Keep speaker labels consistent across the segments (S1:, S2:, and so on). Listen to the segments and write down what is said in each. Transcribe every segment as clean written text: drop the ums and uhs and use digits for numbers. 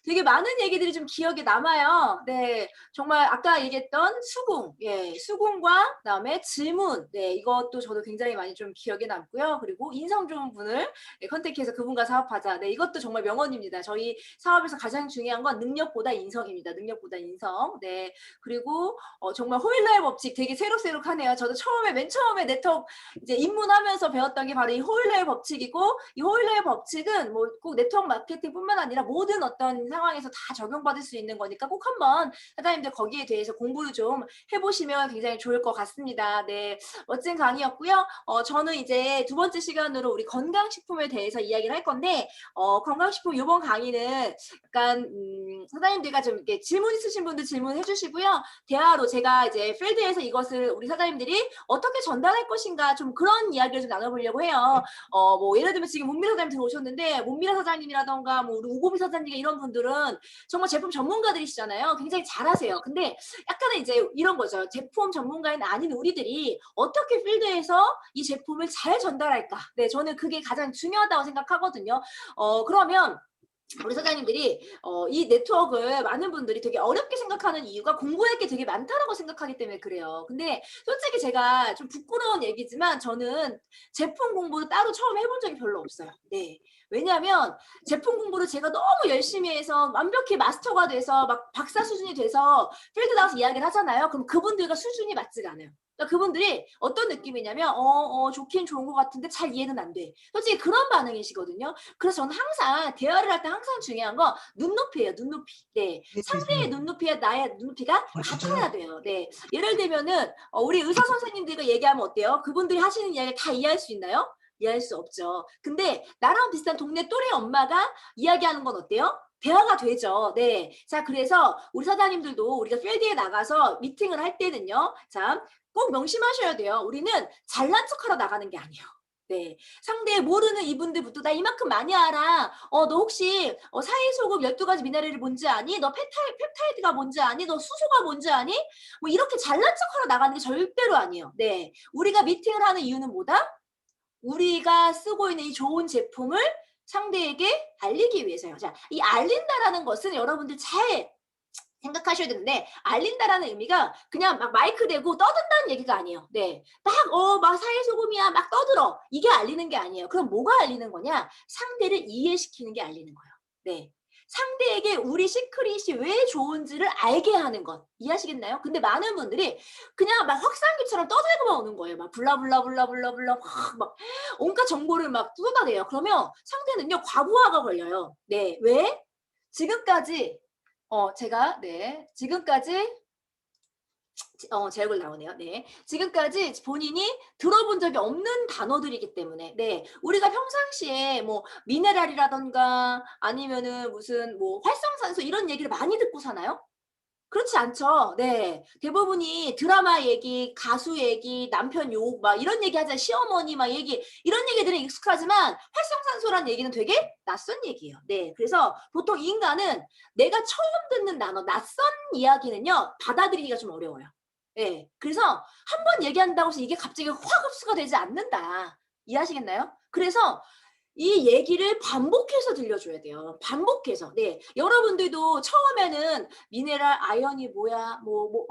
S1: 되게 많은 얘기들이 좀 기억에 남아요. 네, 정말 아까 얘기했던 수궁, 예, 수궁과 그다음에 질문, 네, 이것도 저도 굉장히 많이 좀 기억에 남고요. 그리고 인성 좋은 분을 컨택해서 그분과 사업하자. 네, 이것도 정말 명언입니다. 저희 사업에서 가장 중요한 건 능력보다 인성입니다. 능력보다 인성. 네, 그리고 정말 호일러의 법칙 되게 새록새록하네요. 저도 맨 처음에 네트워크 이제 입문하면서 배웠던 게 바로 이 호일러의 법칙이고, 이 호일러의 법칙은 뭐 꼭 네트워크 마케팅뿐만 아니라 모든 어떤 상황에서 다 적용받을 수 있는 거니까 꼭 한번 사장님들 거기에 대해서 공부를 좀 해보시면 굉장히 좋을 것 같습니다. 네, 멋진 강의였고요. 저는 이제 두 번째 시간으로 우리 건강식품에 대해서 이야기를 할 건데, 건강식품 이번 강의는 약간 사장님들과 좀 이렇게 질문 있으신 분들 질문해 주시고요. 대화로 제가 이제 필드에서 이것을 우리 사장님들이 어떻게 전달할 것인가 좀 그런 이야기를 좀 나눠보려고 해요. 뭐 예를 들면 지금 문미라 사장님 들어오셨는데, 문미라 사장님이라던가 뭐 우리 우고비 사장님 이런 분들은 정말 제품 전문가들이시잖아요. 굉장히 잘하세요. 근데 약간은 이제 이런 거죠. 제품 전문가인 아닌 우리들이 어떻게 필드에서 이 제품을 잘 전달할까? 네, 저는 그게 가장 중요하다고 생각하거든요. 그러면 우리 사장님들이 이 네트워크를 많은 분들이 되게 어렵게 생각하는 이유가 공부할 게 되게 많다라고 생각하기 때문에 그래요. 근데 솔직히 제가 좀 부끄러운 얘기지만 저는 제품 공부를 따로 처음 해본 적이 별로 없어요. 네. 왜냐하면 제품 공부를 제가 너무 열심히 해서 완벽히 마스터가 돼서 막 박사 수준이 돼서 필드 나가서 이야기를 하잖아요. 그럼 그분들과 수준이 맞지가 않아요. 그러니까 그분들이 어떤 느낌이냐면 좋긴 좋은 것 같은데 잘 이해는 안 돼. 솔직히 그런 반응이시거든요. 그래서 저는 항상 대화를 할 때 항상 중요한 건 눈높이예요. 눈높이. 네, 상대의
S2: 네네네.
S1: 눈높이와 나의 눈높이가
S2: 아
S1: 같아야
S2: 진짜요?
S1: 돼요. 네, 예를 들면은 우리 의사 선생님들과 얘기하면 어때요? 그분들이 하시는 이야기 다 이해할 수 있나요? 이해할 수 없죠. 근데 나랑 비슷한 동네 또래 엄마가 이야기하는 건 어때요? 대화가 되죠. 네. 자, 그래서 우리 사장님들도 우리가 필드에 나가서 미팅을 할 때는요. 자, 꼭 명심하셔야 돼요. 우리는 잘난 척하러 나가는 게 아니에요. 네. 상대 모르는 이분들부터 나 이만큼 많이 알아. 너 혹시 사이소금 12가지 미네랄이 뭔지 아니? 너 펩타이드가 뭔지 아니? 너 수소가 뭔지 아니? 뭐 이렇게 잘난 척하러 나가는 게 절대로 아니에요. 네. 우리가 미팅을 하는 이유는 뭐다? 우리가 쓰고 있는 이 좋은 제품을 상대에게 알리기 위해서요. 자, 이 알린다라는 것은 여러분들 잘 생각하셔야 되는데, 알린다라는 의미가 그냥 막 마이크 대고 떠든다는 얘기가 아니에요. 네. 막 사회소금이야 막 떠들어. 이게 알리는 게 아니에요. 그럼 뭐가 알리는 거냐? 상대를 이해시키는 게 알리는 거예요. 네. 상대에게 우리 시크릿이 왜 좋은지를 알게 하는 것. 이해하시겠나요? 근데 많은 분들이 그냥 막 확산기처럼 떠들고만 오는 거예요. 막 블라블라블라블라블라 막 온갖 정보를 막 쏟아내요. 그러면 상대는요, 과부하가 걸려요. 네. 왜? 지금까지 제가 네 지금까지 제 얼굴 나오네요. 네. 지금까지 본인이 들어본 적이 없는 단어들이기 때문에 네. 우리가 평상시에 뭐 미네랄이라든가 아니면은 무슨 뭐 활성산소 이런 얘기를 많이 듣고 사나요? 그렇지 않죠. 네. 대부분이 드라마 얘기, 가수 얘기, 남편 욕 막 이런 얘기 하잖아요. 시어머니 막 얘기 이런 얘기들은 익숙하지만 활성산소라는 얘기는 되게 낯선 얘기예요. 네. 그래서 보통 인간은 내가 처음 듣는 단어, 낯선 이야기는요, 받아들이기가 좀 어려워요. 예. 그래서 한 번 얘기한다고 해서 이게 갑자기 확 흡수가 되지 않는다. 이해하시겠나요? 그래서 이 얘기를 반복해서 들려줘야 돼요. 반복해서. 네. 여러분들도 처음에는 미네랄, 아연이 뭐야,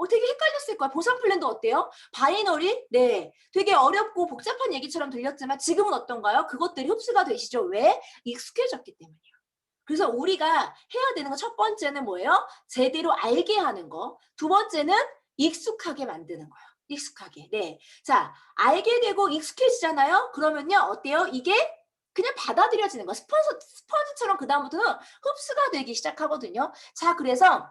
S1: 되게 헷갈렸을 거야. 보상 플랜도 어때요? 바이너리? 네. 되게 어렵고 복잡한 얘기처럼 들렸지만 지금은 어떤가요? 그것들이 흡수가 되시죠? 왜? 익숙해졌기 때문이에요. 그래서 우리가 해야 되는 거 첫 번째는 뭐예요? 제대로 알게 하는 거. 두 번째는 익숙하게 만드는 거예요. 익숙하게. 네. 자, 알게 되고 익숙해지잖아요? 그러면요, 어때요? 이게 그냥 받아들여지는 거. 스펀지처럼 그다음부터는 흡수가 되기 시작하거든요. 자, 그래서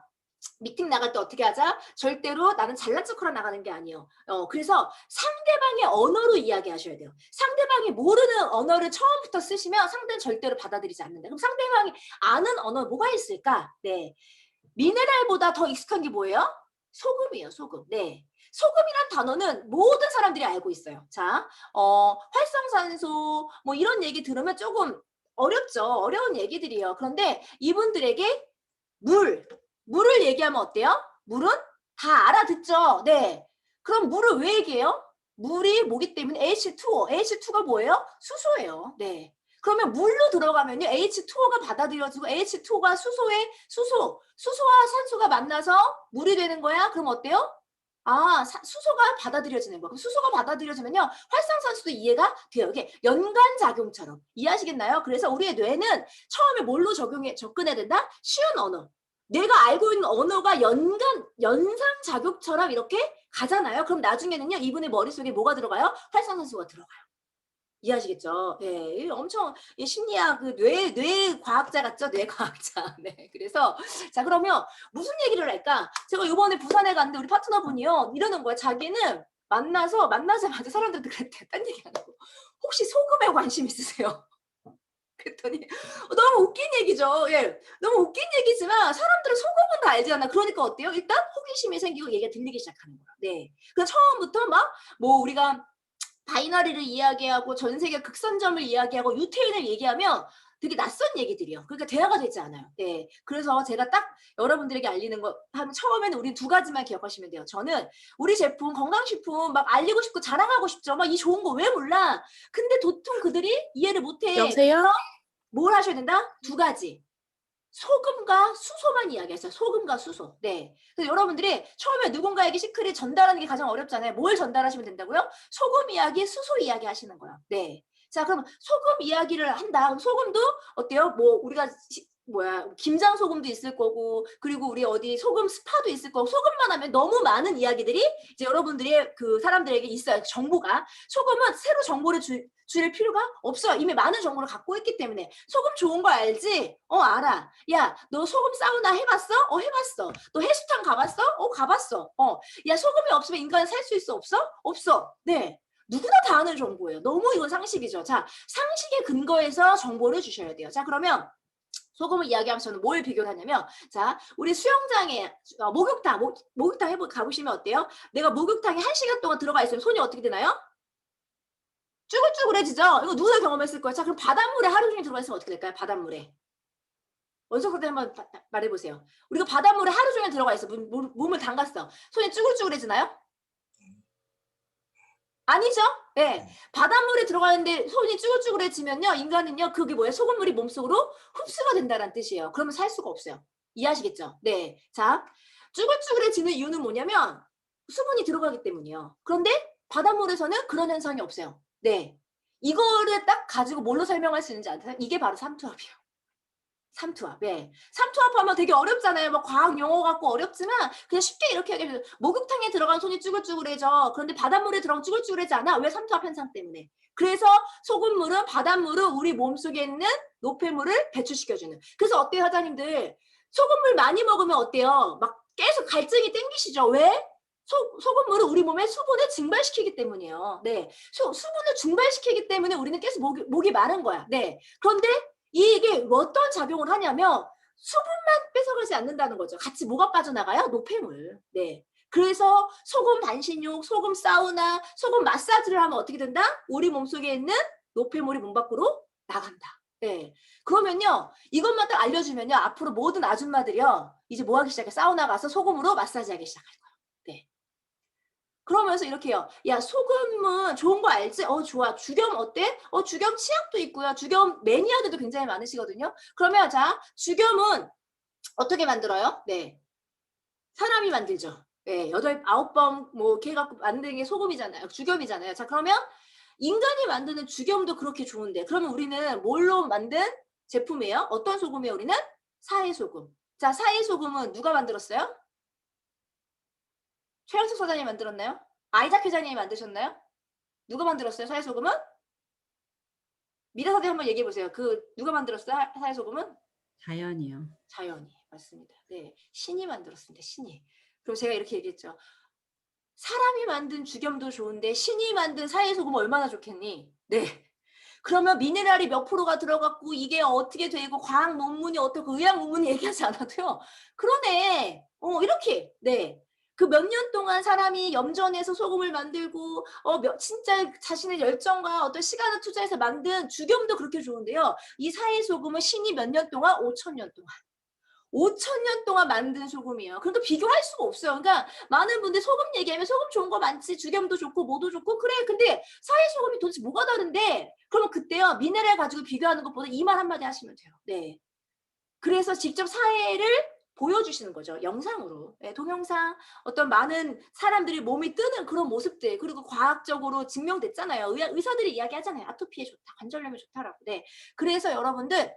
S1: 미팅 나갈 때 어떻게 하자? 절대로 나는 잘난 척하러 나가는 게 아니에요. 그래서 상대방의 언어로 이야기하셔야 돼요. 상대방이 모르는 언어를 처음부터 쓰시면 상대는 절대로 받아들이지 않는다. 그럼 상대방이 아는 언어 뭐가 있을까? 네. 미네랄보다 더 익숙한 게 뭐예요? 소금이에요, 소금. 네. 소금이란 단어는 모든 사람들이 알고 있어요. 자, 활성산소, 뭐 이런 얘기 들으면 조금 어렵죠. 어려운 얘기들이에요. 그런데 이분들에게 물, 물을 얘기하면 어때요? 물은 다 알아듣죠. 네. 그럼 물을 왜 얘기해요? 물이 뭐기 때문에 H2O, H2가 뭐예요? 수소예요. 네. 그러면 물로 들어가면요. H2O가 받아들여지고 H2O가 수소와 산소가 만나서 물이 되는 거야. 그럼 어때요? 수소가 받아들여지는 거. 그럼 수소가 받아들여지면요. 활성산소도 이해가 돼요. 이게 연관작용처럼. 이해하시겠나요? 그래서 우리의 뇌는 처음에 뭘로 접근해야 된다? 쉬운 언어. 내가 알고 있는 언어가 연상작용처럼 이렇게 가잖아요. 그럼 나중에는요. 이분의 머릿속에 뭐가 들어가요? 활성산소가 들어가요. 이해하시겠죠? 네, 엄청 심리학 뇌 과학자 같죠? 뇌 과학자. 네, 그래서 자 그러면 무슨 얘기를 할까? 제가 이번에 부산에 갔는데 우리 파트너분이요 이러는 거야. 자기는 만나자마자 사람들한테 그랬대. 딴 얘기 안 하고 혹시 소금에 관심 있으세요? 그랬더니 너무 웃긴 얘기죠. 예, 너무 웃긴 얘기지만 사람들은 소금은 다 알지 않나. 그러니까 어때요? 일단 호기심이 생기고 얘기가 들리기 시작하는 거야. 네, 그 처음부터 막 뭐 우리가 바이너리를 이야기하고 전 세계 극선점을 이야기하고 유태인을 얘기하면 되게 낯선 얘기들이요. 그러니까 대화가 되지 않아요. 네. 그래서 제가 딱 여러분들에게 알리는 거 하면 처음에는 우리 두 가지만 기억하시면 돼요. 저는 우리 제품 건강식품 막 알리고 싶고 자랑하고 싶죠. 막 이 좋은 거 왜 몰라? 근데 도통 그들이 이해를 못해.
S2: 여보세요?
S1: 뭘 하셔야 된다? 두 가지. 소금과 수소만 이야기했어요. 소금과 수소. 네. 그래서 여러분들이 처음에 누군가에게 시크릿 전달하는 게 가장 어렵잖아요. 뭘 전달하시면 된다고요? 소금 이야기, 수소 이야기 하시는 거예요. 네. 자, 그럼 소금 이야기를 한다. 그럼 소금도 어때요? 뭐 우리가 김장 소금도 있을 거고, 그리고 우리 어디 소금 스파도 있을 거고, 소금만 하면 너무 많은 이야기들이 이제 여러분들의 그 사람들에게 있어요. 정보가. 소금은 새로 정보를 줄 필요가 없어요. 이미 많은 정보를 갖고 있기 때문에. 소금 좋은 거 알지? 알아. 야, 너 소금 사우나 해봤어? 해봤어. 너 해수탕 가봤어? 가봤어. 야, 소금이 없으면 인간은 살 수 있어? 없어? 없어. 네. 누구나 다 아는 정보예요. 너무 이건 상식이죠. 자, 상식에 근거해서 정보를 주셔야 돼요. 자, 그러면 소금을 이야기하면서 저는 뭘 비교를 하냐면, 자, 우리 수영장에 목욕탕 가보시면 어때요? 내가 목욕탕에 1시간 동안 들어가 있으면 손이 어떻게 되나요? 쭈글쭈글해지죠? 이거 누구나 경험했을 거예요. 자, 그럼 바닷물에 하루 종일 들어가 있으면 어떻게 될까요? 바닷물에. 원석한테 한번 말해보세요. 우리가 바닷물에 하루 종일 들어가 있어. 몸을 담갔어. 손이 쭈글쭈글해지나요? 아니죠? 네. 바닷물에 들어가는데 손이 쭈글쭈글해지면요. 인간은요. 그게 뭐예요? 소금물이 몸속으로 흡수가 된다는 뜻이에요. 그러면 살 수가 없어요. 이해하시겠죠? 네. 자, 쭈글쭈글해지는 이유는 뭐냐면 수분이 들어가기 때문이에요. 그런데 바닷물에서는 그런 현상이 없어요. 네. 이거를 딱 가지고 뭘로 설명할 수 있는지 아세요? 이게 바로 삼투압이에요. 삼투압. 네. 삼투압하면 되게 어렵잖아요. 뭐 과학 용어 같고 어렵지만 그냥 쉽게 이렇게 얘기해요. 목욕탕에 들어간 손이 쭈글쭈글해져. 그런데 바닷물에 들어가면 쭈글쭈글하지 않아. 왜? 삼투압 현상 때문에. 그래서 소금물은 바닷물은 우리 몸속에 있는 노폐물을 배출시켜주는. 그래서 어때요, 하자님들? 소금물 많이 먹으면 어때요? 막 계속 갈증이 땡기시죠? 왜? 소금물은 우리 몸에 수분을 증발시키기 때문이에요. 네. 수분을 증발시키기 때문에 우리는 계속 목이 마른 거야. 네. 그런데 이게 어떤 작용을 하냐면 수분만 뺏어가지 않는다는 거죠. 같이 뭐가 빠져나가요? 노폐물. 네. 그래서 소금 반신욕, 소금 사우나, 소금 마사지를 하면 어떻게 된다? 우리 몸속에 있는 노폐물이 몸 밖으로 나간다. 네. 그러면요. 이것만 딱 알려주면요. 앞으로 모든 아줌마들이요. 이제 뭐 하기 시작해? 사우나 가서 소금으로 마사지 하기 시작할 거예요. 네. 그러면서 이렇게 해요. 야, 소금은 좋은 거 알지? 좋아. 죽염 어때? 죽염 치약도 있고요. 죽염 매니아들도 굉장히 많으시거든요. 그러면 자, 죽염은 어떻게 만들어요? 네. 사람이 만들죠. 네, 9번 뭐 이렇게 해갖고 만드는 게 소금이잖아요. 죽염이잖아요. 자, 그러면 인간이 만드는 죽염도 그렇게 좋은데 그러면 우리는 뭘로 만든 제품이에요? 어떤 소금이에요? 우리는 사해소금. 자, 사해소금은 누가 만들었어요? 최영석 사장님이 만들었나요? 아이작 회장님이 만드셨나요? 누가 만들었어요? 사해소금은? 미라사대 한번 얘기해 보세요. 누가 만들었어요? 사해소금은?
S2: 자연이요.
S1: 자연이. 맞습니다. 네. 신이 만들었습니다. 신이. 그럼 제가 이렇게 얘기했죠. 사람이 만든 죽염도 좋은데 신이 만든 사해소금 얼마나 좋겠니? 네. 그러면 미네랄이 몇 프로가 들어갔고 이게 어떻게 되고 과학 논문이 어떻고 의학 논문이 얘기하지 않아도요. 그러네. 이렇게. 네. 그 몇 년 동안 사람이 염전해서 소금을 만들고 진짜 자신의 열정과 어떤 시간을 투자해서 만든 죽염도 그렇게 좋은데요. 이 사해소금은 신이 몇 년 동안? 5,000년 동안. 5천 년 동안 만든 소금이에요. 그러니까 비교할 수가 없어요. 그러니까 많은 분들 소금 얘기하면 소금 좋은 거 많지. 죽염도 좋고 뭐도 좋고 그래. 근데 사회 소금이 도대체 뭐가 다른데? 그러면 그때요. 미네랄 가지고 비교하는 것보다 이 말 한마디 하시면 돼요. 네. 그래서 직접 사회를 보여주시는 거죠. 영상으로. 네, 동영상 어떤 많은 사람들이 몸이 뜨는 그런 모습들 그리고 과학적으로 증명됐잖아요. 의사들이 이야기하잖아요. 아토피에 좋다. 관절염에 좋다라고. 네. 그래서 여러분들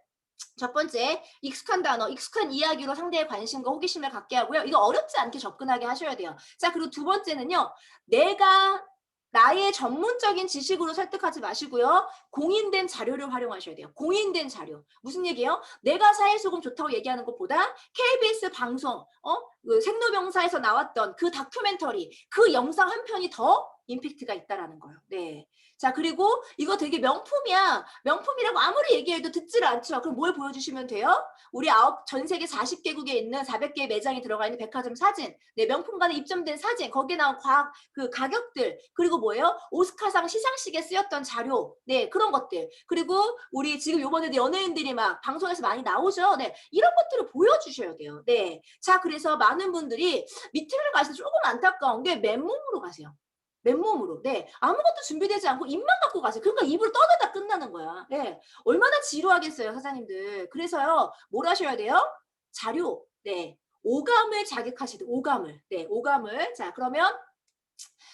S1: 첫 번째, 익숙한 단어, 익숙한 이야기로 상대의 관심과 호기심을 갖게 하고요. 이거 어렵지 않게 접근하게 하셔야 돼요. 자, 그리고 두 번째는요. 내가 나의 전문적인 지식으로 설득하지 마시고요. 공인된 자료를 활용하셔야 돼요. 공인된 자료. 무슨 얘기예요? 내가 사회소금 좋다고 얘기하는 것보다 KBS 방송, 그 생로병사에서 나왔던 그 다큐멘터리, 그 영상 한 편이 더 임팩트가 있다라는 거예요. 네. 자, 그리고 이거 되게 명품이야. 명품이라고 아무리 얘기해도 듣지를 않죠. 그럼 뭘 보여주시면 돼요? 우리 전 세계 40개국에 있는 400개의 매장이 들어가 있는 백화점 사진, 네, 명품관에 입점된 사진, 거기에 나온 그 가격들, 그리고 뭐예요? 오스카상 시상식에 쓰였던 자료, 네, 그런 것들. 그리고 우리 지금 요번에도 연예인들이 막 방송에서 많이 나오죠. 네, 이런 것들을 보여주셔야 돼요. 네. 자, 그래서 많은 분들이 미팅을 가실 때 조금 안타까운 게 맨몸으로 가세요. 맨몸으로. 네. 아무것도 준비되지 않고 입만 갖고 가세요. 그러니까 입을 떠들다 끝나는 거야. 네. 얼마나 지루하겠어요, 사장님들. 그래서요, 뭘 하셔야 돼요? 자료. 네. 오감을 자극하시듯, 오감을. 네, 오감을. 자, 그러면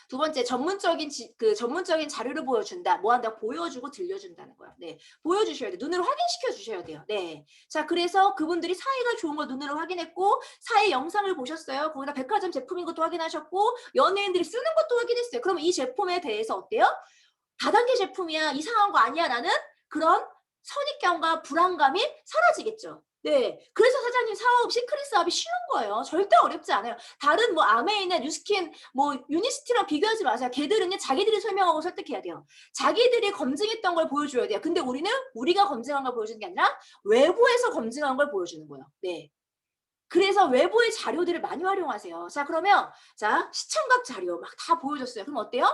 S1: 두 번째, 전문적인 자료를 보여준다. 뭐 한다? 보여주고 들려준다는 거야. 네. 보여주셔야 돼. 눈으로 확인시켜 주셔야 돼요. 네. 자, 그래서 그분들이 사이가 좋은 걸 눈으로 확인했고, 사이 영상을 보셨어요. 거기다 백화점 제품인 것도 확인하셨고, 연예인들이 쓰는 것도 확인했어요. 그러면 이 제품에 대해서 어때요? 다단계 제품이야. 이상한 거 아니야. 라는 그런 선입견과 불안감이 사라지겠죠. 네. 그래서 사장님 사업, 시크릿 사업이 쉬운 거예요. 절대 어렵지 않아요. 다른 뭐 아메이나 뉴스킨, 뭐 유니시티랑 비교하지 마세요. 걔들은요, 자기들이 설명하고 설득해야 돼요. 자기들이 검증했던 걸 보여줘야 돼요. 근데 우리는 우리가 검증한 걸 보여주는 게 아니라 외부에서 검증한 걸 보여주는 거예요. 네. 그래서 외부의 자료들을 많이 활용하세요. 자, 그러면 자, 시청각 자료 막 다 보여줬어요. 그럼 어때요?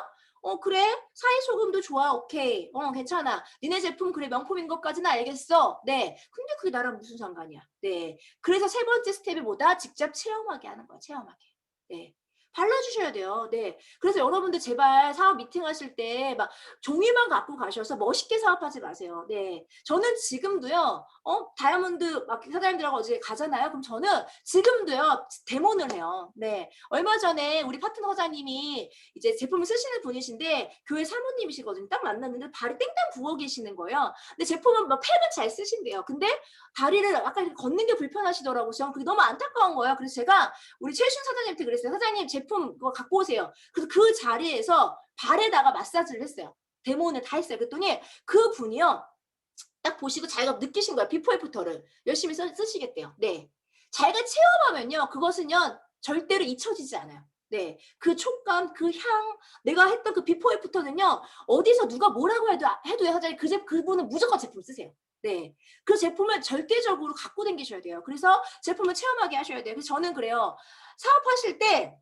S1: 그래? 사회소금도 좋아. 오케이. 괜찮아. 니네 제품 그래 명품인 것까지는 알겠어. 네. 근데 그게 나랑 무슨 상관이야. 네. 그래서 세 번째 스텝이 뭐다? 직접 체험하게 하는 거야. 체험하게. 네. 발라주셔야 돼요. 네. 그래서 여러분들 제발 사업 미팅 하실 때 막 종이만 갖고 가셔서 멋있게 사업하지 마세요. 네. 저는 지금도요, 다이아몬드 막 사장님들하고 어제 가잖아요. 그럼 저는 지금도요, 데모를 해요. 네. 얼마 전에 우리 파트너 사장님이 이제 제품을 쓰시는 분이신데 교회 사모님이시거든요. 딱 만났는데 발이 땡땡 부어 계시는 거예요. 근데 제품은 막 팩은 잘 쓰신대요. 근데 다리를 약간 걷는 게 불편하시더라고요. 저는 그게 너무 안타까운 거예요. 그래서 제가 우리 최신 사장님한테 그랬어요. 사장님 제품 그거 갖고 오세요. 그래서 그 자리에서 발에다가 마사지를 했어요. 데모는 다 했어요. 그랬더니 그 분이요. 딱 보시고 자기가 느끼신 거예요. 비포 애프터를 열심히 쓰시겠대요. 네. 자기가 체험하면요. 그것은요. 절대로 잊혀지지 않아요. 네. 그 촉감, 그 향, 내가 했던 그 비포 애프터는요. 어디서 누가 뭐라고 해도요. 사장님 그분은 무조건 제품 쓰세요. 네. 그 제품을 절대적으로 갖고 다니셔야 돼요. 그래서 제품을 체험하게 하셔야 돼요. 그래서 저는 그래요. 사업하실 때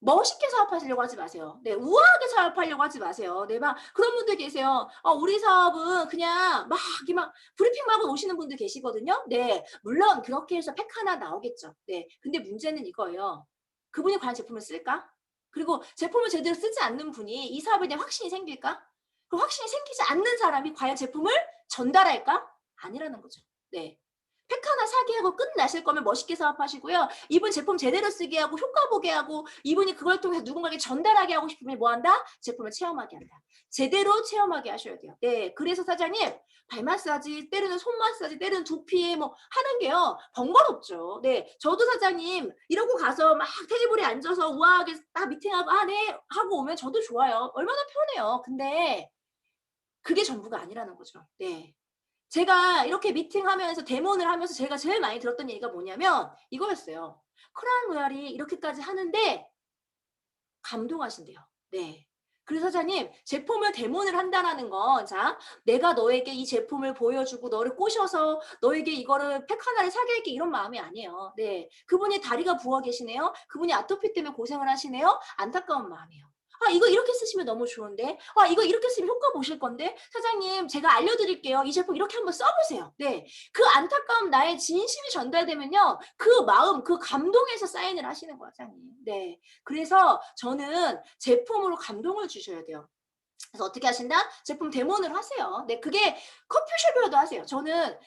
S1: 멋있게 사업하시려고 하지 마세요. 네, 우아하게 사업하려고 하지 마세요. 네, 막 그런 분들 계세요. 우리 사업은 그냥 막 이렇게 막 브리핑하고 오시는 분들 계시거든요. 네, 물론 그렇게 해서 팩 하나 나오겠죠. 네, 근데 문제는 이거예요. 그분이 과연 제품을 쓸까? 그리고 제품을 제대로 쓰지 않는 분이 이 사업에 대한 확신이 생길까? 그 확신이 생기지 않는 사람이 과연 제품을 전달할까? 아니라는 거죠. 네. 팩 하나 사게 하고 끝나실 거면 멋있게 사업하시고요. 이분 제품 제대로 쓰게 하고 효과 보게 하고 이분이 그걸 통해서 누군가에게 전달하게 하고 싶으면 뭐 한다? 제품을 체험하게 한다. 제대로 체험하게 하셔야 돼요. 네, 그래서 사장님 발 마사지, 때로는 손 마사지, 때로는 두피 뭐 하는 게요. 번거롭죠. 네, 저도 사장님 이러고 가서 막 테이블에 앉아서 우아하게 딱 미팅하고 네 하고 오면 저도 좋아요. 얼마나 편해요. 근데 그게 전부가 아니라는 거죠. 네. 제가 이렇게 미팅하면서 데모를 하면서 제가 제일 많이 들었던 얘기가 뭐냐면 이거였어요. 크라운 로얄이 이렇게까지 하는데 감동하신대요. 네. 그래서 사장님 제품을 데모를 한다라는 건 자, 내가 너에게 이 제품을 보여주고 너를 꼬셔서 너에게 이거를 팩 하나를 사게 할게 이런 마음이 아니에요. 네. 그분이 다리가 부어 계시네요. 그분이 아토피 때문에 고생을 하시네요. 안타까운 마음이에요. 아, 이거 이렇게 쓰시면 너무 좋은데. 아, 이거 이렇게 쓰면 효과 보실 건데. 사장님, 제가 알려드릴게요. 이 제품 이렇게 한번 써보세요. 네. 그 안타까움 나의 진심이 전달되면요. 그 마음, 그 감동에서 사인을 하시는 거예요, 사장님. 네. 그래서 저는 제품으로 감동을 주셔야 돼요. 그래서 어떻게 하신다? 제품 데모를 하세요. 네, 그게 커피숍이라도 하세요. 저는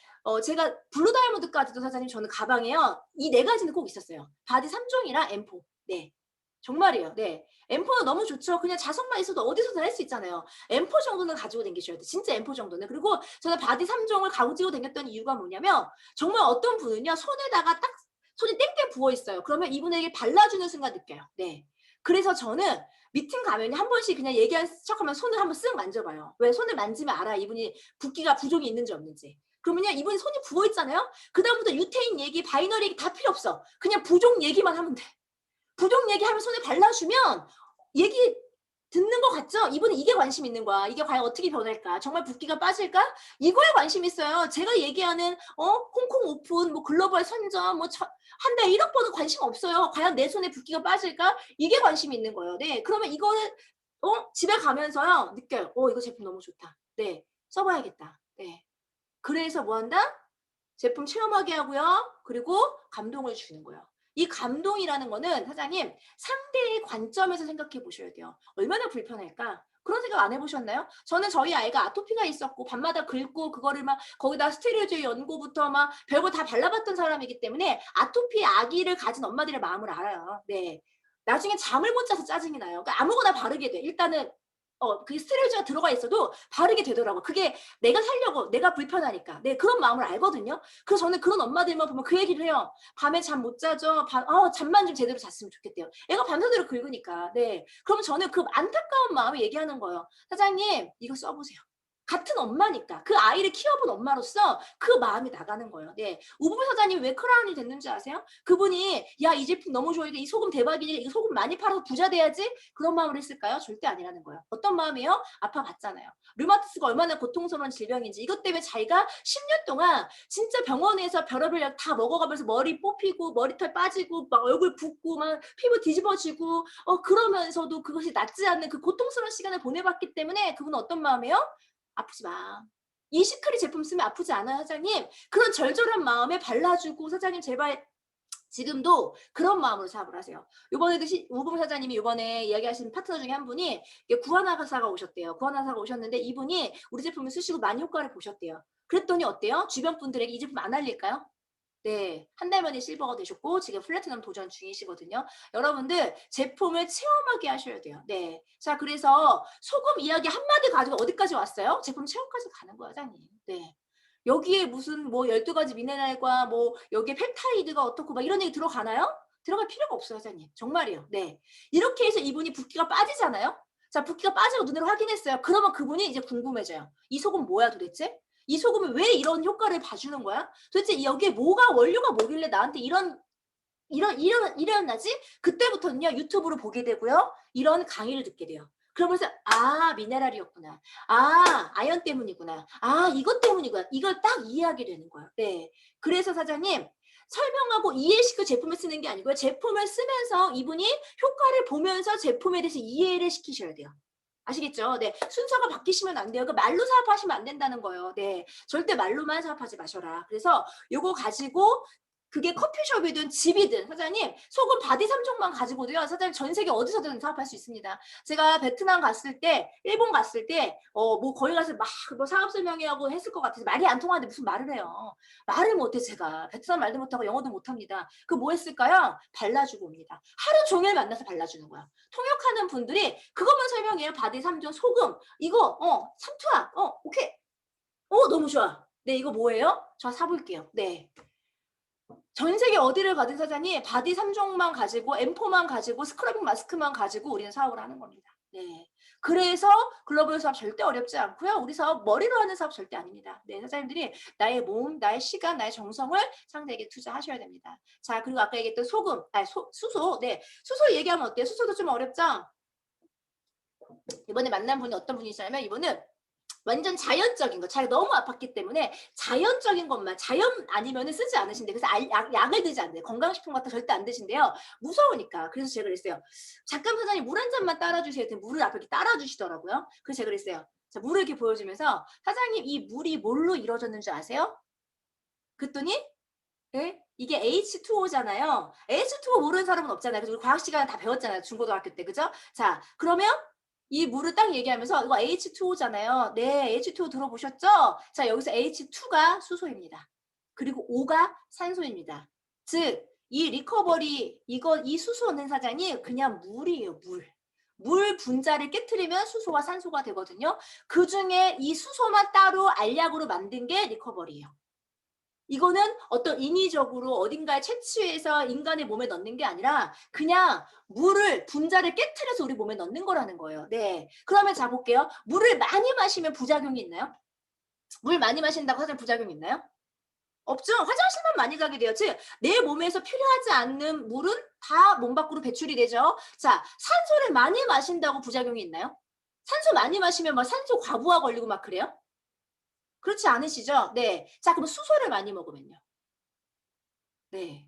S1: 제가 블루 다이아몬드까지도 사장님 저는 가방에요. 이 네 가지는 꼭 있었어요. 바디 3종이랑 M4. 네. 정말이에요. 네. M4는 너무 좋죠. 그냥 자석만 있어도 어디서든 할 수 있잖아요. M4 정도는 가지고 다니셔야 돼. 진짜 M4 정도는. 그리고 저는 바디 3종을 가지고 다녔던 이유가 뭐냐면 정말 어떤 분은요. 손에다가 딱 손이 땡땡 부어 있어요. 그러면 이분에게 발라주는 순간 느껴요. 네. 그래서 저는 미팅 가면 한 번씩 그냥 얘기하는 척하면 손을 한번 쓱 만져봐요. 왜? 손을 만지면 알아. 이분이 붓기가 부종이 있는지 없는지. 그러면요. 이분이 손이 부어 있잖아요. 그다음부터 유태인 얘기, 바이너리 얘기 다 필요 없어. 그냥 부종 얘기만 하면 돼. 부종 얘기하면 손에 발라주면 얘기 듣는 것 같죠? 이분은 이게 관심 있는 거야. 이게 과연 어떻게 변할까? 정말 붓기가 빠질까? 이거에 관심 있어요. 제가 얘기하는 홍콩 오픈, 뭐 글로벌 선점, 뭐 한 달 1억 번은 관심 없어요. 과연 내 손에 붓기가 빠질까? 이게 관심이 있는 거예요. 네, 그러면 이거는 집에 가면서요 느껴요. 이거 제품 너무 좋다. 네, 써봐야겠다. 네, 그래서 뭐 한다? 제품 체험하게 하고요. 그리고 감동을 주는 거예요. 이 감동이라는 거는 사장님 상대의 관점에서 생각해 보셔야 돼요. 얼마나 불편할까? 그런 생각 안 해보셨나요? 저는 저희 아이가 아토피가 있었고 밤마다 긁고 그거를 막 거기다 스테로이드 연고부터 막 별거 다 발라봤던 사람이기 때문에 아토피 아기를 가진 엄마들의 마음을 알아요. 네. 나중에 잠을 못 자서 짜증이 나요. 그러니까 아무거나 바르게 돼. 일단은 그 스테로이드가 들어가 있어도 바르게 되더라고. 그게 내가 살려고, 내가 불편하니까. 네, 그런 마음을 알거든요. 그래서 저는 그런 엄마들만 보면 그 얘기를 해요. 밤에 잠 못 자죠. 잠만 좀 제대로 잤으면 좋겠대요. 애가 밤새도록 긁으니까. 네. 그러면 저는 그 안타까운 마음을 얘기하는 거예요. 사장님, 이거 써보세요. 같은 엄마니까 그 아이를 키워본 엄마로서 그 마음이 나가는 거예요. 네, 우부부 사장님이 왜 크라운이 됐는지 아세요? 그분이 야, 이 제품 너무 좋아, 이 소금 대박이지, 이 소금 많이 팔아서 부자 돼야지, 그런 마음으로 했을까요? 절대 아니라는 거예요. 어떤 마음이에요? 아파봤잖아요. 류마티스가 얼마나 고통스러운 질병인지. 이것 때문에 자기가 10년 동안 진짜 병원에서 별의별 약 다 먹어가면서 머리 뽑히고 머리털 빠지고 막 얼굴 붓고 막 피부 뒤집어지고 그러면서도 그것이 낫지 않는 그 고통스러운 시간을 보내봤기 때문에 그분은 어떤 마음이에요? 아프지 마. 이 시크릿 제품 쓰면 아프지 않아요, 사장님? 그런 절절한 마음에 발라주고, 사장님 제발 지금도 그런 마음으로 사업을 하세요. 요번에도 우금 사장님이 요번에 이야기하신 파트너 중에 한 분이 구하나사가 오셨대요. 구하나사가 오셨는데 이분이 우리 제품을 쓰시고 많이 효과를 보셨대요. 그랬더니 어때요? 주변 분들에게 이 제품 안 알릴까요? 네, 한 달 만에 실버가 되셨고 지금 플래티넘 도전 중이시거든요. 여러분들 제품을 체험하게 하셔야 돼요. 네, 자, 그래서 소금 이야기 한마디 가지고 어디까지 왔어요? 제품 체험까지 가는 거야, 사장님. 네, 여기에 무슨 뭐 12가지 미네랄과 뭐 여기에 펩타이드가 어떻고 막 이런 얘기 들어가나요? 들어갈 필요가 없어요, 사장님. 정말이에요. 네, 이렇게 해서 이분이 붓기가 빠지잖아요. 자, 붓기가 빠지고 눈으로 확인했어요. 그러면 그분이 이제 궁금해져요. 이 소금 뭐야 도대체? 이 소금은 왜 이런 효과를 봐주는 거야? 도대체 여기에 뭐가 원료가 뭐길래 나한테 이런 나지? 그때부터는요 유튜브로 보게 되고요, 이런 강의를 듣게 돼요. 그러면서 미네랄이었구나, 아연 때문이구나, 이것 때문이구나, 이걸 딱 이해하게 되는 거예요. 네, 그래서 사장님 설명하고 이해시켜 제품을 쓰는 게 아니고요, 제품을 쓰면서 이분이 효과를 보면서 제품에 대해서 이해를 시키셔야 돼요. 아시겠죠? 네, 순서가 바뀌시면 안 돼요. 그 말로 사업하시면 안 된다는 거예요. 네, 절대 말로만 사업하지 마셔라. 그래서 요거 가지고 그게 커피숍이든 집이든 사장님 소금 바디 3종만 가지고도요, 사장님 전 세계 어디서든 사업할 수 있습니다. 제가 베트남 갔을 때, 일본 갔을 때 뭐 거기 가서 막 뭐 사업 설명회하고 했을 것 같아서 말이 안 통하는데 무슨 말을 해요. 말을 못해. 제가 베트남 말도 못하고 영어도 못합니다. 그 뭐 했을까요? 발라주고 옵니다. 하루 종일 만나서 발라주는 거야. 통역하는 분들이 그것만 설명해요. 바디 3종 소금 이거 삼투압 오케이 너무 좋아. 네, 이거 뭐예요? 저 사볼게요. 네, 전 세계 어디를 가든 사장님 바디 3종만 가지고 M4만 가지고 스크러빙 마스크만 가지고 우리는 사업을 하는 겁니다. 네, 그래서 글로벌 사업 절대 어렵지 않고요. 우리 사업 머리로 하는 사업 절대 아닙니다. 네, 사장님들이 나의 몸, 나의 시간, 나의 정성을 상대에게 투자하셔야 됩니다. 자, 그리고 아까 얘기했던 소금, 수소. 네, 수소 얘기하면 어때요? 수소도 좀 어렵죠? 이번에 만난 분이 어떤 분이시냐면 이분은 완전 자연적인 거, 자기가 너무 아팠기 때문에 자연적인 것만, 자연 아니면은 쓰지 않으신대. 그래서 약을 드지 않는데, 건강식품 같은 거 절대 안 드신대요. 무서우니까. 그래서 제가 그랬어요. 잠깐 사장님 물 한 잔만 따라주세요. 했더니 물을 앞에 이렇게 따라주시더라고요. 그래서 제가 그랬어요. 자, 물을 이렇게 보여주면서 사장님 이 물이 뭘로 이루어졌는 줄 아세요? 그랬더니 네? 이게 H2O잖아요. H2O 모르는 사람은 없잖아요. 그래서 우리 과학 시간에 다 배웠잖아요. 중고등학교 때. 그죠? 자, 그러면 이 물을 딱 얘기하면서 이거 H2O잖아요. 네, H2O 들어보셨죠? 자, 여기서 H2가 수소입니다. 그리고 O가 산소입니다. 즉, 이 리커버리 이 수소 얻는 사장이 그냥 물이에요, 물. 물 분자를 깨트리면 수소와 산소가 되거든요. 그 중에 이 수소만 따로 알약으로 만든 게 리커버리예요. 이거는 어떤 인위적으로 어딘가에 채취해서 인간의 몸에 넣는 게 아니라 그냥 물을 분자를 깨트려서 우리 몸에 넣는 거라는 거예요. 네. 그러면 자 볼게요. 물을 많이 마시면 부작용이 있나요? 물 많이 마신다고 사실 부작용이 있나요? 없죠. 화장실만 많이 가게 돼요. 즉, 내 몸에서 필요하지 않는 물은 다 몸 밖으로 배출이 되죠. 자, 산소를 많이 마신다고 부작용이 있나요? 산소 많이 마시면 막 산소 과부하 걸리고 막 그래요? 그렇지 않으시죠? 네. 자, 그럼 수소를 많이 먹으면요. 네.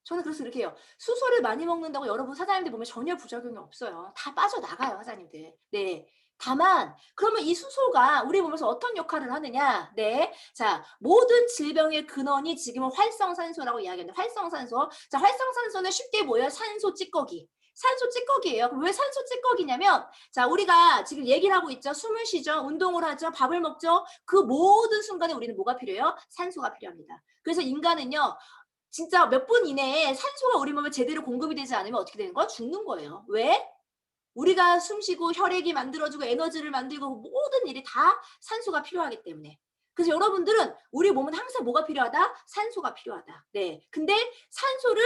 S1: 저는 그래서 이렇게 해요. 수소를 많이 먹는다고 여러분 사장님들 보면 전혀 부작용이 없어요. 다 빠져나가요, 사장님들. 네. 다만 그러면 이 수소가 우리 몸에서 어떤 역할을 하느냐? 네. 자, 모든 질병의 근원이 지금은 활성산소라고 이야기하는데 활성산소. 자, 활성산소는 쉽게 뭐예요? 산소 찌꺼기. 산소 찌꺼기예요. 그럼 왜 산소 찌꺼기냐면 자, 우리가 지금 얘기를 하고 있죠. 숨을 쉬죠. 운동을 하죠. 밥을 먹죠. 그 모든 순간에 우리는 뭐가 필요해요? 산소가 필요합니다. 그래서 인간은요. 진짜 몇 분 이내에 산소가 우리 몸에 제대로 공급이 되지 않으면 어떻게 되는 거야? 죽는 거예요. 왜? 우리가 숨 쉬고 혈액이 만들어주고 에너지를 만들고 모든 일이 다 산소가 필요하기 때문에. 그래서 여러분들은 우리 몸은 항상 뭐가 필요하다? 산소가 필요하다. 네. 근데 산소를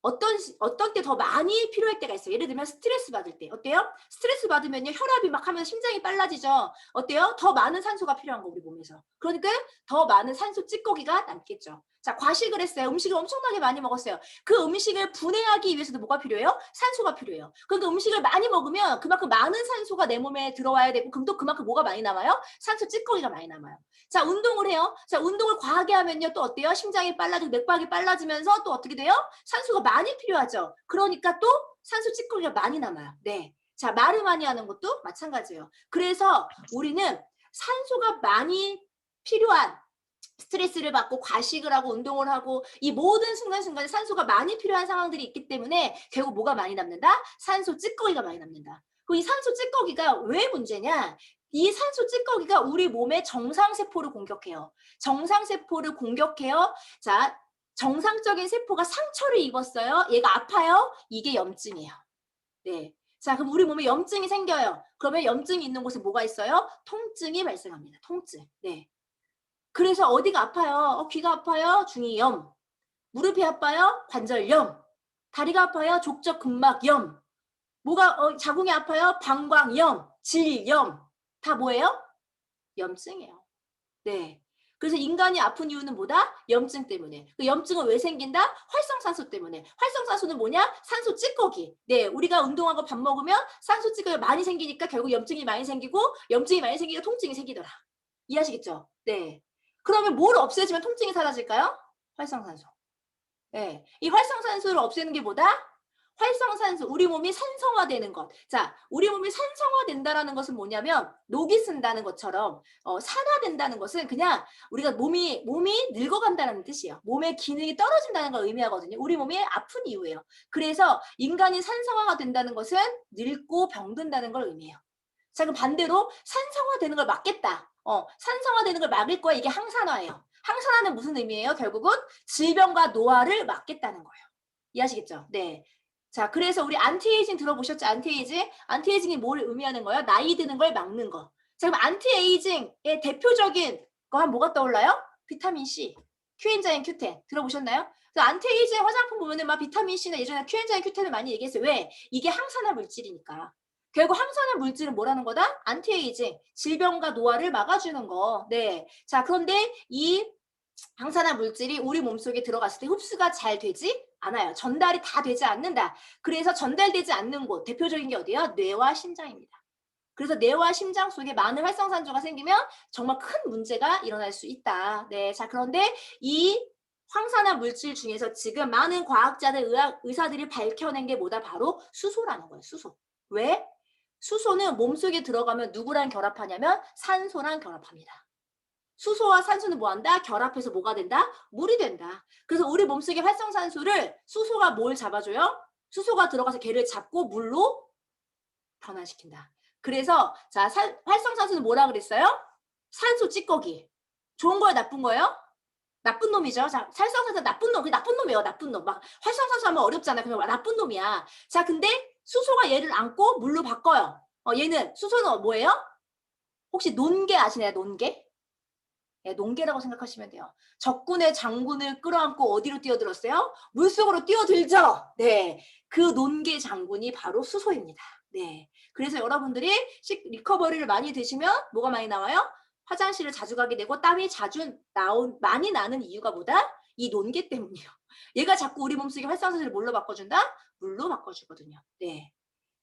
S1: 어떤 때 더 많이 필요할 때가 있어요. 예를 들면 스트레스 받을 때. 어때요? 스트레스 받으면요. 혈압이 막 하면 심장이 빨라지죠. 어때요? 더 많은 산소가 필요한 거 우리 몸에서. 그러니까 더 많은 산소 찌꺼기가 남겠죠. 자, 과식을 했어요. 음식을 엄청나게 많이 먹었어요. 그 음식을 분해하기 위해서도 뭐가 필요해요? 산소가 필요해요. 그러니까 음식을 많이 먹으면 그만큼 많은 산소가 내 몸에 들어와야 되고 그럼 또 그만큼 뭐가 많이 남아요? 산소 찌꺼기가 많이 남아요. 자, 운동을 해요. 자, 운동을 과하게 하면요. 또 어때요? 심장이 빨라지고 맥박이 빨라지면서 또 어떻게 돼요? 산소가 많이 필요하죠. 그러니까 또 산소 찌꺼기가 많이 남아요. 네. 자, 말을 많이 하는 것도 마찬가지예요. 그래서 우리는 산소가 많이 필요한 스트레스를 받고 과식을 하고 운동을 하고 이 모든 순간순간에 산소가 많이 필요한 상황들이 있기 때문에 결국 뭐가 많이 남는다? 산소 찌꺼기가 많이 남는다. 그럼 이 산소 찌꺼기가 왜 문제냐? 이 산소 찌꺼기가 우리 몸의 정상세포를 공격해요. 정상세포를 공격해요. 자, 정상적인 세포가 상처를 입었어요. 얘가 아파요. 이게 염증이에요. 네. 자, 그럼 우리 몸에 염증이 생겨요. 그러면 염증이 있는 곳에 뭐가 있어요? 통증이 발생합니다. 통증. 네. 그래서 어디가 아파요? 귀가 아파요? 중이염. 무릎이 아파요? 관절염. 다리가 아파요? 족저근막염. 뭐가 자궁이 아파요? 방광염, 질염. 다 뭐예요? 염증이에요. 네. 그래서 인간이 아픈 이유는 뭐다? 염증 때문에. 그 염증은 왜 생긴다? 활성산소 때문에. 활성산소는 뭐냐? 산소 찌꺼기. 네, 우리가 운동하고 밥 먹으면 산소 찌꺼기가 많이 생기니까 결국 염증이 많이 생기고 염증이 많이 생기고 통증이 생기더라. 이해하시겠죠? 네. 그러면 뭘 없애주면 통증이 사라질까요? 활성산소. 네. 이 활성산소를 없애는 게 뭐다? 활성산소, 우리 몸이 산성화되는 것. 자, 우리 몸이 산성화된다라는 것은 뭐냐면 녹이 쓴다는 것처럼 산화된다는 것은 그냥 우리가 몸이 늙어간다는 뜻이에요. 몸의 기능이 떨어진다는 걸 의미하거든요. 우리 몸이 아픈 이유예요. 그래서 인간이 산성화가 된다는 것은 늙고 병든다는 걸 의미해요. 자, 그럼 반대로 산성화되는 걸 막겠다. 산성화되는 걸 막을 거야. 이게 항산화예요. 항산화는 무슨 의미예요? 결국은 질병과 노화를 막겠다는 거예요. 이해하시겠죠? 네. 자, 그래서 우리 안티에이징 들어보셨죠? 안티에이징? 안티에이징이 뭘 의미하는 거예요? 나이 드는 걸 막는 거. 자, 그럼 안티에이징의 대표적인 거 하면 뭐가 떠올라요? 비타민 C, 큐엔자인 Q10 들어보셨나요? 그래서 안티에이징 화장품 보면은 막 비타민 C나 예전에 큐엔자인 Q10을 많이 얘기했어요. 왜? 이게 항산화 물질이니까. 결국 항산화 물질은 뭐라는 거다? 안티에이징, 질병과 노화를 막아주는 거. 네. 자, 그런데 이 항산화 물질이 우리 몸속에 들어갔을 때 흡수가 잘 되지 않아요. 전달이 다 되지 않는다. 그래서 전달되지 않는 곳, 대표적인 게 어디예요? 뇌와 심장입니다. 그래서 뇌와 심장 속에 많은 활성산소가 생기면 정말 큰 문제가 일어날 수 있다. 네, 자 그런데 이 황산화 물질 중에서 지금 많은 과학자들, 의사들이 밝혀낸 게 뭐다? 바로 수소라는 거예요. 수소. 왜? 수소는 몸속에 들어가면 누구랑 결합하냐면 산소랑 결합합니다. 수소와 산소는 뭐한다? 결합해서 뭐가 된다? 물이 된다. 그래서 우리 몸속의 활성산소를 수소가 뭘 잡아줘요? 수소가 들어가서 걔를 잡고 물로 변화시킨다. 그래서 자 활성산소는 뭐라 그랬어요? 산소 찌꺼기. 좋은 거예요? 나쁜 거예요? 나쁜 놈이죠. 자, 활성산소 나쁜 놈. 그 나쁜 놈이에요. 나쁜 놈. 막 활성산소 하면 어렵잖아요. 그냥 나쁜 놈이야. 자, 근데 수소가 얘를 안고 물로 바꿔요. 얘는 수소는 뭐예요? 혹시 논개 아시나요? 논개? 네, 논개라고 생각하시면 돼요. 적군의 장군을 끌어안고 어디로 뛰어들었어요? 물속으로 뛰어들죠. 네, 그 논개 장군이 바로 수소입니다. 네, 그래서 여러분들이 리커버리를 많이 드시면 뭐가 많이 나와요? 화장실을 자주 가게 되고 땀이 자주 많이 나는 이유가 뭐다? 이 논개 때문이에요. 얘가 자꾸 우리 몸속에 활성산소를 뭘로 바꿔준다? 물로 바꿔주거든요. 네.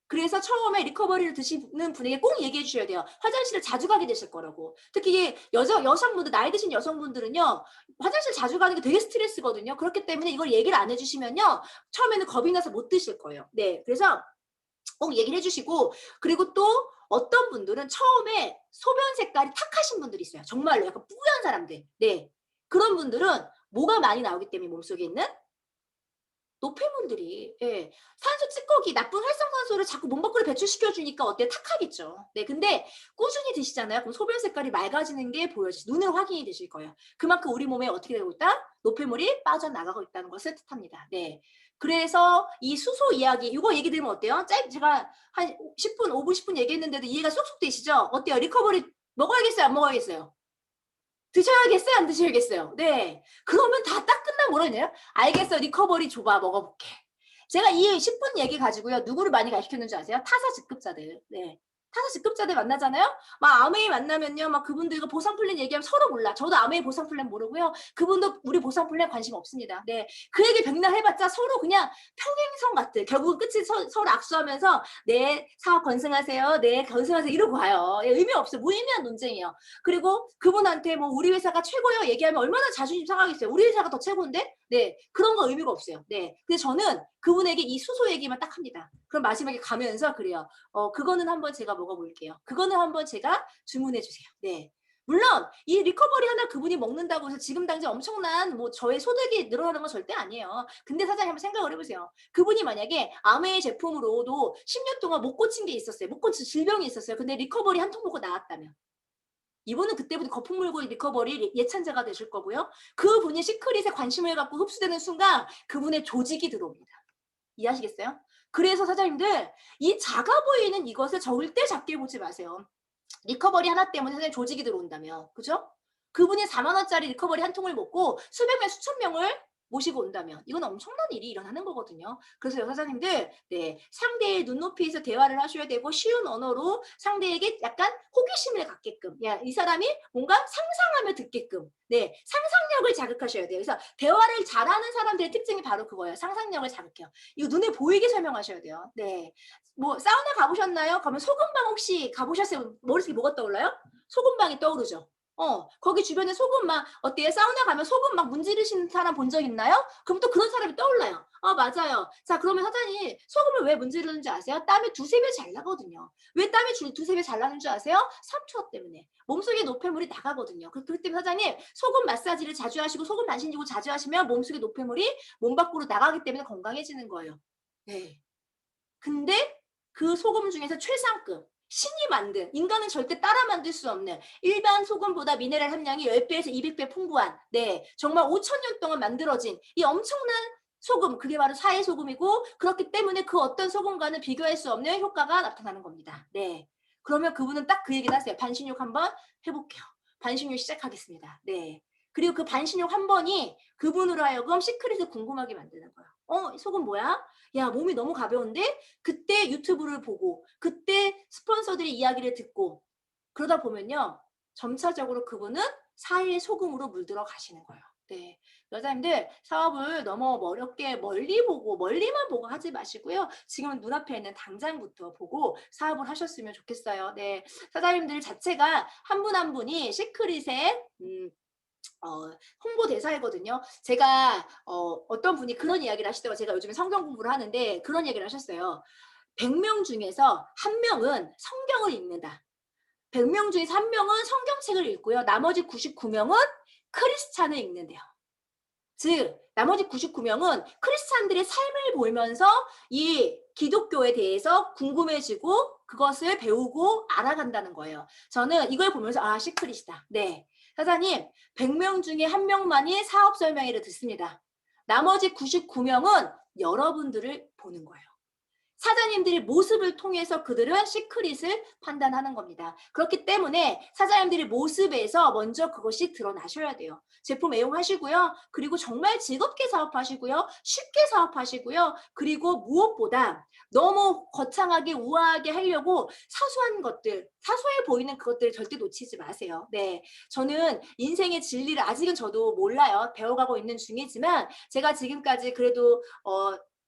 S1: 그래서 처음에 리커버리를 드시는 분에게 꼭 얘기해 주셔야 돼요. 화장실을 자주 가게 되실 거라고. 특히 여성분들, 나이 드신 여성분들은요. 화장실 자주 가는 게 되게 스트레스거든요. 그렇기 때문에 이걸 얘기를 안 해주시면요. 처음에는 겁이 나서 못 드실 거예요. 네, 그래서 꼭 얘기를 해주시고 그리고 또 어떤 분들은 처음에 소변 색깔이 탁하신 분들이 있어요. 정말로 약간 뿌연 사람들. 네, 그런 분들은 뭐가 많이 나오기 때문에 몸속에 있는 노폐물들이 예, 산소 찌꺼기 나쁜 활성산소를 자꾸 몸 밖으로 배출시켜 주니까 어때요? 탁하겠죠. 네, 근데 꾸준히 드시잖아요. 그럼 소변 색깔이 맑아지는 게 보여지죠. 눈으로 확인이 되실 거예요. 그만큼 우리 몸에 어떻게 되고 있다? 노폐물이 빠져나가고 있다는 것을 뜻합니다. 네. 그래서 이 수소 이야기 이거 얘기 들으면 어때요? 제가 한 10분, 5분, 10분 얘기했는데도 이해가 쏙쏙 되시죠? 어때요? 리커버리 먹어야겠어요? 안 먹어야겠어요? 드셔야겠어요? 안 드셔야겠어요? 네. 그러면 다 딱 끝나면 뭐라 했냐요? 알겠어. 리커버리 줘봐. 먹어볼게. 제가 이 10분 얘기 가지고요. 누구를 많이 가르쳤는지 아세요? 타사 직급자들. 네. 타사 직급자들 만나잖아요? 막 아메이 만나면요. 막 그분들과 보상 플랜 얘기하면 서로 몰라. 저도 아메이 보상 플랜 모르고요. 그분도 우리 보상 플랜 관심 없습니다. 네. 그 얘기 백날 해봤자 서로 그냥 평행선 같아. 결국은 끝이 서로 악수하면서 네, 사업 건승하세요. 네, 건승하세요. 이러고 가요. 예, 의미 없어요. 무의미한 논쟁이에요. 그리고 그분한테 뭐 우리 회사가 최고예요 얘기하면 얼마나 자존심 상하겠어요. 우리 회사가 더 최고인데? 네, 그런 거 의미가 없어요. 네, 근데 저는 그분에게 이 수소 얘기만 딱 합니다. 그럼 마지막에 가면서 그래요. 그거는 한번 제가 먹어볼게요. 그거는 한번 제가 주문해 주세요. 네. 물론 이 리커버리 하나 그분이 먹는다고 해서 지금 당장 엄청난 뭐 저의 소득이 늘어나는 건 절대 아니에요. 근데 사장님 한번 생각을 해보세요. 그분이 만약에 아메이 제품으로도 10년 동안 못 고친 게 있었어요. 못 고친 질병이 있었어요. 근데 리커버리 한 통 먹고 나았다면 이분은 그때부터 거품 물고 리커버리 예찬자가 되실 거고요. 그분이 시크릿에 관심을 갖고 흡수되는 순간 그분의 조직이 들어옵니다. 이해하시겠어요? 그래서 사장님들 이 작아 보이는 이것을 절대 작게 보지 마세요. 리커버리 하나 때문에 사장님 조직이 들어온다면 그죠? 그분이 4만 원짜리 리커버리 한 통을 먹고 수백 명 수천 명을 모시고 온다면 이건 엄청난 일이 일어나는 거거든요. 그래서 여사님들 네, 상대의 눈높이에서 대화를 하셔야 되고 쉬운 언어로 상대에게 약간 호기심을 갖게끔 야, 이 사람이 뭔가 상상하며 듣게끔 네, 상상력을 자극하셔야 돼요. 그래서 대화를 잘하는 사람들의 특징이 바로 그거예요. 상상력을 자극해요. 이거 눈에 보이게 설명하셔야 돼요. 네, 뭐 사우나 가보셨나요? 그러면 소금방 혹시 가보셨어요? 머릿속에 뭐가 떠올라요? 소금방이 떠오르죠. 거기 주변에 소금 막 어때요? 사우나 가면 소금 막 문지르시는 사람 본 적 있나요? 그럼 또 그런 사람이 떠올라요. 맞아요. 자, 그러면 사장님 소금을 왜 문지르는지 아세요? 땀이 두세 배 잘 나거든요. 왜 땀이 두세 배 잘 나는 줄 아세요? 삼투압 때문에. 몸속에 노폐물이 나가거든요. 그렇기 때문에 사장님 소금 마사지를 자주 하시고 소금 만신지고 자주 하시면 몸속에 노폐물이 몸 밖으로 나가기 때문에 건강해지는 거예요. 네. 근데 그 소금 중에서 최상급 신이 만든 인간은 절대 따라 만들 수 없는 일반 소금보다 미네랄 함량이 10배에서 200배 풍부한 네 정말 5,000년 동안 만들어진 이 엄청난 소금 그게 바로 사해 소금이고 그렇기 때문에 그 어떤 소금과는 비교할 수 없는 효과가 나타나는 겁니다. 네. 그러면 그분은 딱 그 얘기를 하세요. 반신욕 한번 해볼게요. 반신욕 시작하겠습니다. 네. 그리고 그 반신욕 한 번이 그분으로 하여금 시크릿을 궁금하게 만드는 거예요. 소금 뭐야? 야, 몸이 너무 가벼운데? 그때 유튜브를 보고 그때 스폰서들의 이야기를 듣고 그러다 보면요. 점차적으로 그분은 사회의 소금으로 물들어 가시는 거예요. 네. 여자님들 사업을 너무 어렵게 멀리만 보고 하지 마시고요. 지금 눈앞에 있는 당장부터 보고 사업을 하셨으면 좋겠어요. 네. 사장님들 자체가 한 분 한 분이 시크릿의 홍보대사이거든요. 제가 어떤 분이 그런 이야기를 하시더라고요. 제가 요즘에 성경 공부를 하는데 그런 얘기를 하셨어요. 100명 중에서 한 명은 성경을 읽는다. 100명 중에서 한 명은 성경책을 읽고요. 나머지 99명은 크리스찬을 읽는데요. 즉 나머지 99명은 크리스찬들의 삶을 보면서 이 기독교에 대해서 궁금해지고 그것을 배우고 알아간다는 거예요. 저는 이걸 보면서 아, 시크릿이다. 네. 사장님, 100명 중에 한 명만이 사업 설명회를 듣습니다. 나머지 99명은 여러분들을 보는 거예요. 사장님들의 모습을 통해서 그들은 시크릿을 판단하는 겁니다. 그렇기 때문에 사장님들의 모습에서 먼저 그것이 드러나셔야 돼요. 제품 애용하시고요. 그리고 정말 즐겁게 사업하시고요. 쉽게 사업하시고요. 그리고 무엇보다 너무 거창하게 우아하게 하려고 사소한 것들, 사소해 보이는 그것들을 절대 놓치지 마세요. 네, 저는 인생의 진리를 아직은 저도 몰라요. 배워가고 있는 중이지만 제가 지금까지 그래도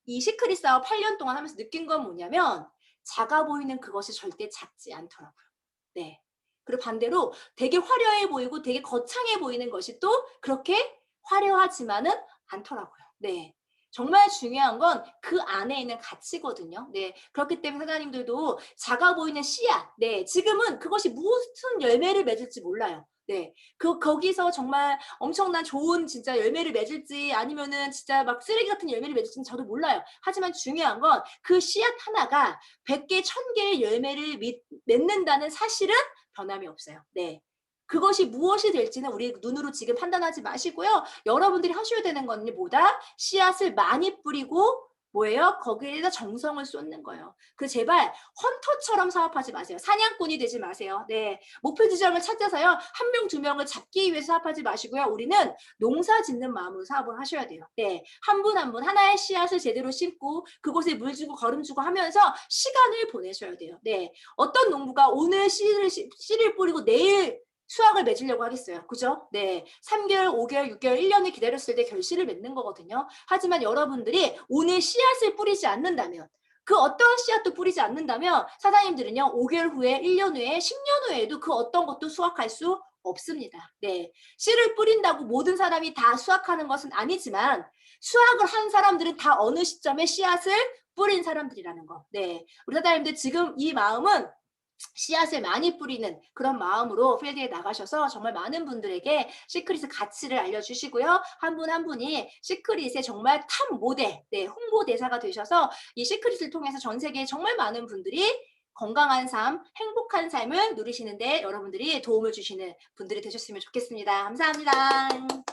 S1: 이 시크릿 사업 8년 동안 하면서 느낀 건 뭐냐면 작아 보이는 그것이 절대 작지 않더라고요. 네. 그리고 반대로 되게 화려해 보이고 되게 거창해 보이는 것이 또 그렇게 화려하지만은 않더라고요. 네. 정말 중요한 건 그 안에 있는 가치거든요. 네. 그렇기 때문에 사장님들도 작아 보이는 씨앗. 네. 지금은 그것이 무슨 열매를 맺을지 몰라요. 네. 거기서 정말 엄청난 좋은 진짜 열매를 맺을지 아니면은 진짜 막 쓰레기 같은 열매를 맺을지는 저도 몰라요. 하지만 중요한 건 그 씨앗 하나가 100개, 1000개의 열매를 맺는다는 사실은 변함이 없어요. 네. 그것이 무엇이 될지는 우리 눈으로 지금 판단하지 마시고요. 여러분들이 하셔야 되는 건 뭐다? 씨앗을 많이 뿌리고 뭐예요? 거기에다 정성을 쏟는 거예요. 그 제발 헌터처럼 사업하지 마세요. 사냥꾼이 되지 마세요. 네. 목표 지점을 찾아서요. 한 명, 두 명을 잡기 위해서 사업하지 마시고요. 우리는 농사 짓는 마음으로 사업을 하셔야 돼요. 네. 한 분 한 분 하나의 씨앗을 제대로 심고 그곳에 물 주고 거름 주고 하면서 시간을 보내셔야 돼요. 네. 어떤 농부가 오늘 씨를 뿌리고 내일 수확을 맺으려고 하겠어요. 그죠? 네. 3개월, 5개월, 6개월, 1년을 기다렸을 때 결실을 맺는 거거든요. 하지만 여러분들이 오늘 씨앗을 뿌리지 않는다면 그 어떤 씨앗도 뿌리지 않는다면 사장님들은요. 5개월 후에, 1년 후에, 10년 후에도 그 어떤 것도 수확할 수 없습니다. 네. 씨를 뿌린다고 모든 사람이 다 수확하는 것은 아니지만 수확을 한 사람들은 다 어느 시점에 씨앗을 뿌린 사람들이라는 거. 네. 우리 사장님들 지금 이 마음은 씨앗을 많이 뿌리는 그런 마음으로 필드에 나가셔서 정말 많은 분들에게 시크릿의 가치를 알려주시고요. 한 분 한 분이 시크릿의 정말 탑 모델, 네, 홍보대사가 되셔서 이 시크릿을 통해서 전 세계에 정말 많은 분들이 건강한 삶, 행복한 삶을 누리시는데 여러분들이 도움을 주시는 분들이 되셨으면 좋겠습니다. 감사합니다.